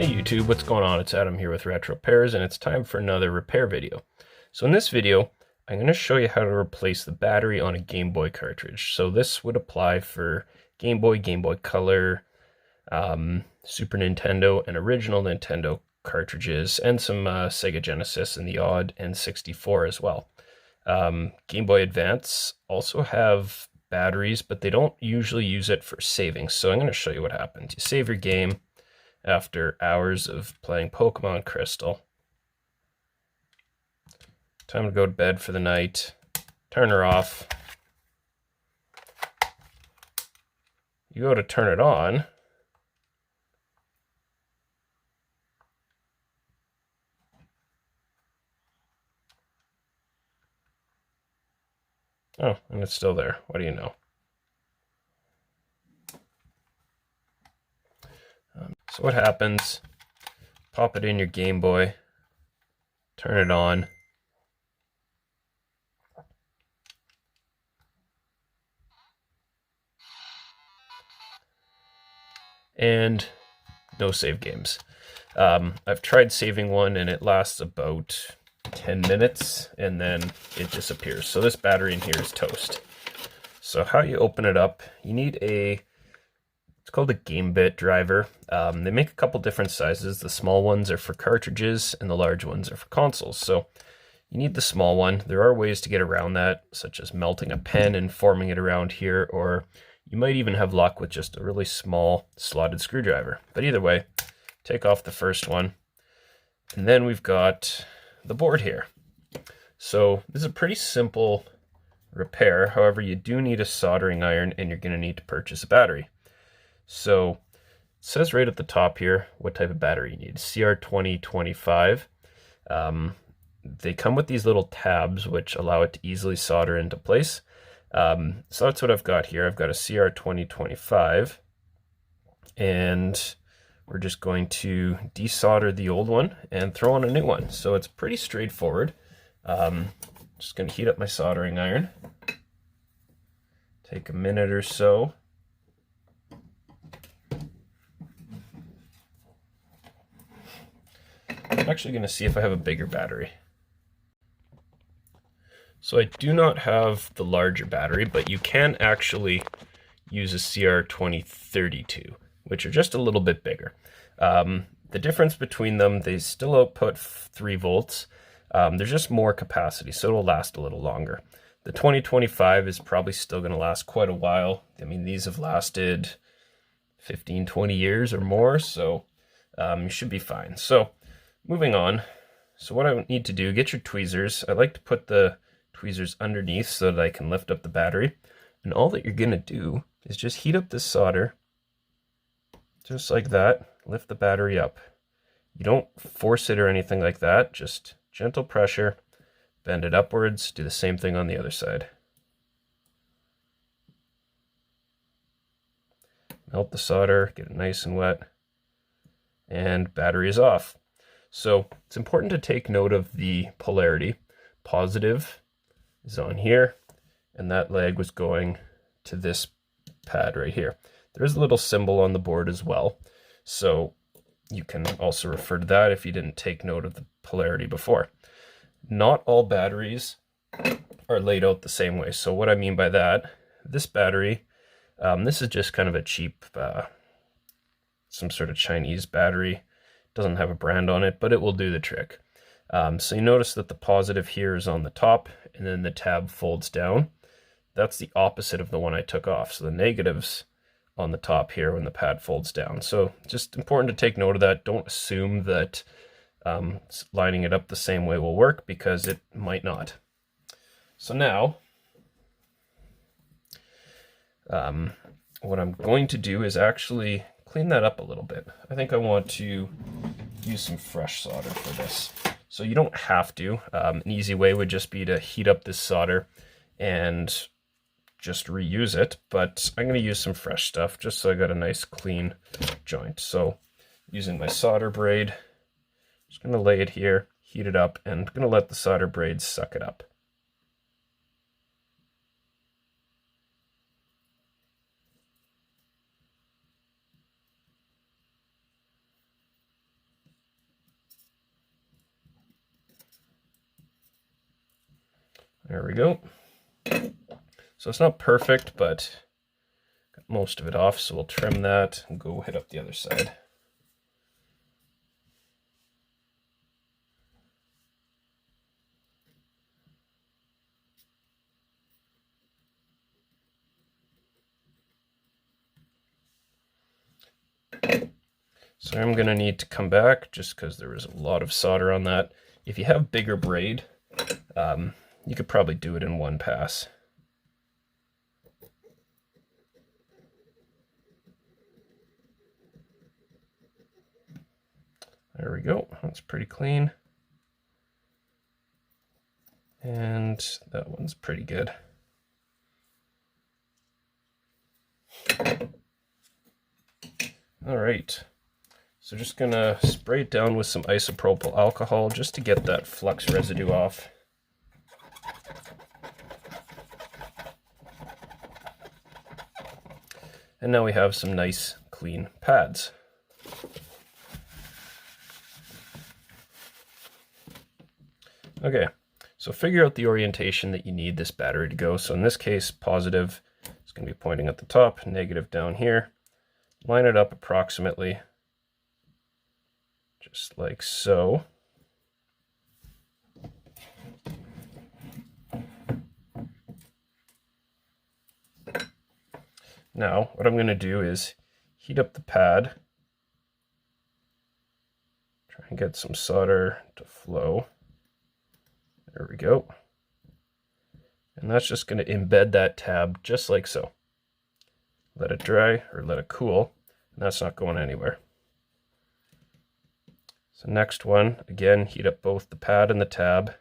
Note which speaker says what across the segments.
Speaker 1: Hey YouTube, what's going on? It's Adam here with Retro Repairs, and it's time for another repair video. So in this video, I'm going to show you how to replace the battery on a Game Boy cartridge. So this would apply for Game Boy, Game Boy Color, Super Nintendo, and original Nintendo cartridges, and some Sega Genesis and the odd N64 as well. Game Boy Advance also have batteries, but they don't usually use it for saving. So I'm going to show you what happens. You save your game after hours of playing Pokemon Crystal. Time to go to bed for the night. Turn her off. You go to turn it on. Oh, and it's still there. What do you know? So what happens, pop it in your Game Boy, turn it on, and no save games. I've tried saving one and it lasts about 10 minutes and then it disappears. So this battery in here is toast. So how you open it up, you need it's called a GameBit driver. They make a couple different sizes. The small ones are for cartridges and the large ones are for consoles. So you need the small one. There are ways to get around that, such as melting a pen and forming it around here, or you might even have luck with just a really small slotted screwdriver. But either way, take off the first one. And then we've got the board here. So this is a pretty simple repair. However, you do need a soldering iron and you're going to need to purchase a battery. So it says right at the top here what type of battery you need. CR2025. They come with these little tabs which allow it to easily solder into place. So that's what I've got here. I've got a CR2025, and we're just going to desolder the old one and throw on a new one. So it's pretty straightforward. Just going to heat up my soldering iron. Take a minute or so. I'm actually going to see if I have a bigger battery. So I do not have the larger battery, but you can actually use a CR2032, which are just a little bit bigger. The difference between them, they still output 3 volts. There's just more capacity, so it'll last a little longer. The 2025 is probably still going to last quite a while. I mean, these have lasted 15, 20 years or more, so you should be fine. So moving on. So what I need to do, get your tweezers. I like to put the tweezers underneath so that I can lift up the battery. And all that you're going to do is just heat up this solder, just like that. Lift the battery up. You don't force it or anything like that, just gentle pressure, bend it upwards, do the same thing on the other side. Melt the solder, get it nice and wet, and battery is off. So it's important to take note of the polarity. Positive is on here, and that leg was going to this pad right here. There's a little symbol on the board as well, so you can also refer to that if you didn't take note of the polarity before. Not all batteries are laid out the same way. So what I mean by that, this battery, this is just kind of a cheap, some sort of Chinese battery. Doesn't have a brand on it, but it will do the trick. So you notice that the positive here is on the top, and then the tab folds down. That's the opposite of the one I took off. So the negative's on the top here when the pad folds down. So just important to take note of that. Don't assume that lining it up the same way will work, because it might not. So now, what I'm going to do is actually clean that up a little bit. I think I want to use some fresh solder for this. So you don't have to. An easy way would just be to heat up this solder and just reuse it, but I'm going to use some fresh stuff just so I got a nice clean joint. So using my solder braid, just going to lay it here, heat it up, and I'm going to let the solder braid suck it up. There we go. So it's not perfect, but got most of it off, so we'll trim that and go hit up the other side. So I'm going to need to come back just because there was a lot of solder on that. If you have bigger braid, you could probably do it in one pass. There we go. That's pretty clean. And that one's pretty good. All right. So just gonna spray it down with some isopropyl alcohol just to get that flux residue off. And now we have some nice clean pads. Okay, so figure out the orientation that you need this battery to go. So in this case, positive is going to be pointing at the top, negative down here. Line it up approximately, just like so. Now, what I'm going to do is heat up the pad, try and get some solder to flow. There we go. And that's just going to embed that tab just like so. Let it dry or let it cool, and that's not going anywhere. So next one, again, heat up both the pad and the tab.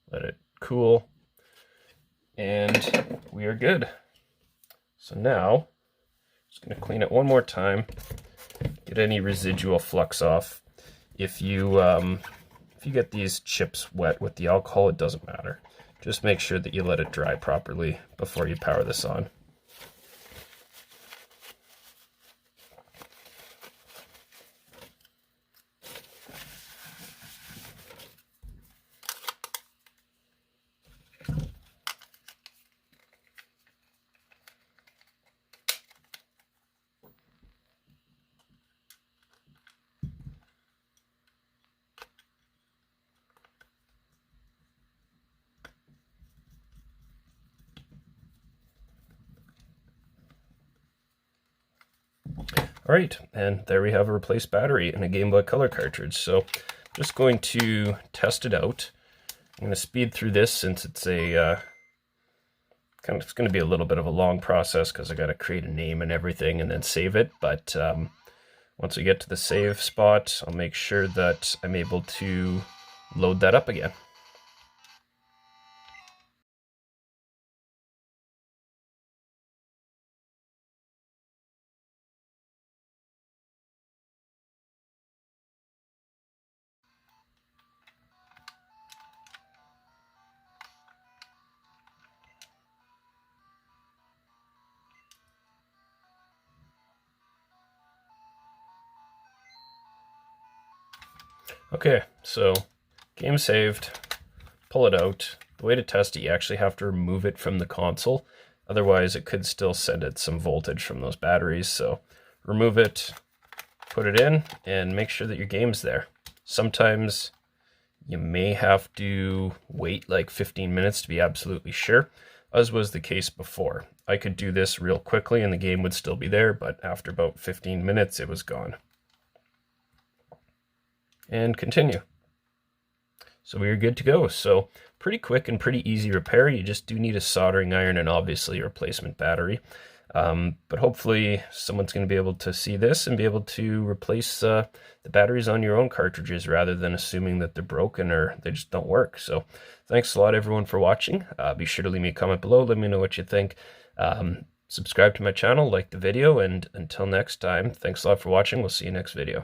Speaker 1: Let it cool, and we are good. So now, just going to clean it one more time, get any residual flux off. If you get these chips wet with the alcohol, it doesn't matter. Just make sure that you let it dry properly before you power this on. All right, and there we have a replaced battery in a Game Boy Color cartridge. So just going to test it out. I'm going to speed through this since it's a it's going to be a little bit of a long process because I got to create a name and everything and then save it. But once we get to the save spot, I'll make sure that I'm able to load that up again. Okay, so game saved, pull it out. The way to test it, you actually have to remove it from the console. Otherwise, it could still send it some voltage from those batteries. So remove it, put it in, and make sure that your game's there. Sometimes you may have to wait like 15 minutes to be absolutely sure, as was the case before. I could do this real quickly and the game would still be there, but after about 15 minutes, it was gone. And continue. So we are good to go. So pretty quick and pretty easy repair. You just do need a soldering iron and obviously a replacement battery. But hopefully someone's going to be able to see this and be able to replace the batteries on your own cartridges rather than assuming that they're broken or they just don't work. So thanks a lot everyone for watching. Be sure to leave me a comment below. Let me know what you think. Subscribe to my channel, like the video, and until next time, thanks a lot for watching. We'll see you next video.